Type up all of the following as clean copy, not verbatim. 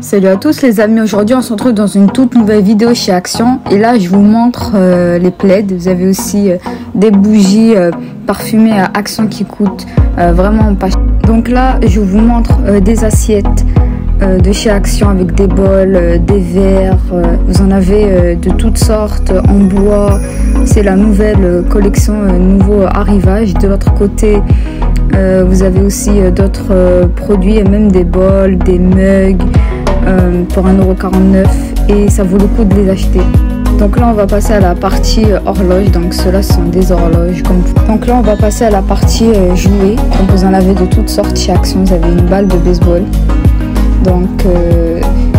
Salut à tous les amis, aujourd'hui on se retrouve dans une toute nouvelle vidéo chez Action et là je vous montre les plaids. Vous avez aussi des bougies parfumées à Action qui coûtent vraiment pas cher. Donc là je vous montre des assiettes de chez Action avec des bols, des verres, vous en avez de toutes sortes en bois. C'est la nouvelle collection, nouveau arrivage. De l'autre côté vous avez aussi d'autres produits et même des bols, des mugs pour 1,49 € et ça vaut le coup de les acheter. Donc là on va passer à la partie horloge, donc ceux-là sont des horloges. Donc là on va passer à la partie jouets. Donc vous en avez de toutes sortes chez Action. Vous avez une balle de baseball, donc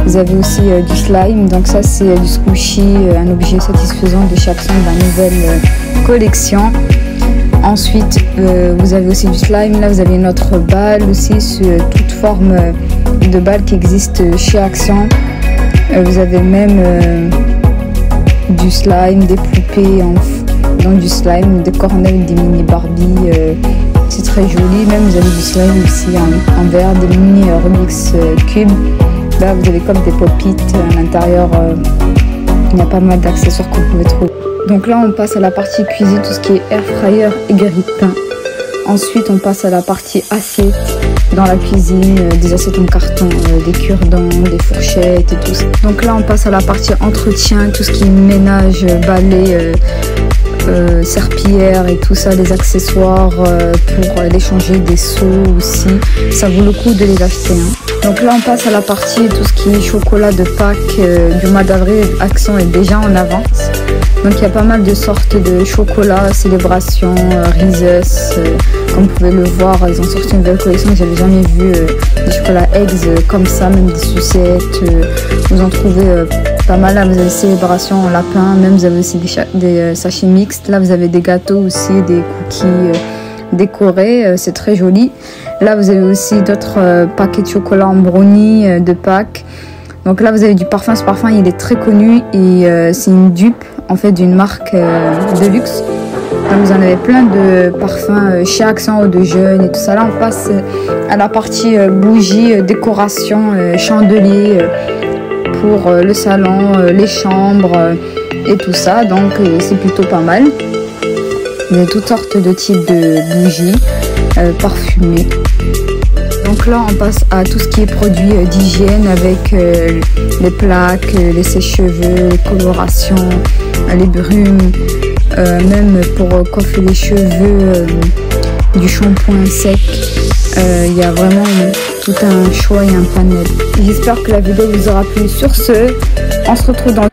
vous avez aussi du slime, donc ça c'est du squishy, un objet satisfaisant de chez Action de la nouvelle collection. Ensuite vous avez aussi du slime. Là vous avez une autre balle aussi sur toute forme de balles qui existe chez Action. Vous avez même du slime, des poupées dans du slime, des cornets avec des mini Barbie, c'est très joli. Même vous avez du slime ici en verre, des mini Rubik's Cube. Là vous avez comme des pop-it à l'intérieur. Il y a pas mal d'accessoires que vous pouvez trouver. Donc là on passe à la partie cuisine, tout ce qui est air fryer et grille-pain. Ensuite on passe à la partie assiette. Dans la cuisine, des assiettes en carton, des cure-dents, des fourchettes et tout ça. Donc là on passe à la partie entretien, tout ce qui est ménage, balai, serpillière et tout ça, les accessoires pour les changer, des seaux aussi. Ça vaut le coup de les acheter. Donc là on passe à la partie tout ce qui est chocolat de Pâques du mois d'avril. Action est déjà en avance. Donc il y a pas mal de sortes de chocolat, célébration, Reese's. Comme vous pouvez le voir, ils ont sorti une nouvelle collection que j'avais jamais vu, des chocolats eggs comme ça, même des sucettes. Vous en trouvez pas mal. Là vous avez célébration en lapin, même vous avez aussi des sachets mixtes. Là vous avez des gâteaux aussi, des cookies décorés, c'est très joli. Là vous avez aussi d'autres paquets de chocolat en brownie de Pâques. Donc là vous avez du parfum. Ce parfum il est très connu et c'est une dupe en fait d'une marque de luxe. Donc vous en avez plein de parfums chez Action, eau de jeûne et tout ça. Là on passe à la partie bougies, décoration, chandeliers pour le salon, les chambres et tout ça. Donc c'est plutôt pas mal. Il y a toutes sortes de types de bougies parfumées. Donc là on passe à tout ce qui est produits d'hygiène avec les plaques, les sèche-cheveux, les colorations, les brumes, même pour coiffer les cheveux, du shampoing sec. Il y a vraiment tout un choix et un panel. J'espère que la vidéo vous aura plu. Sur ce, on se retrouve dans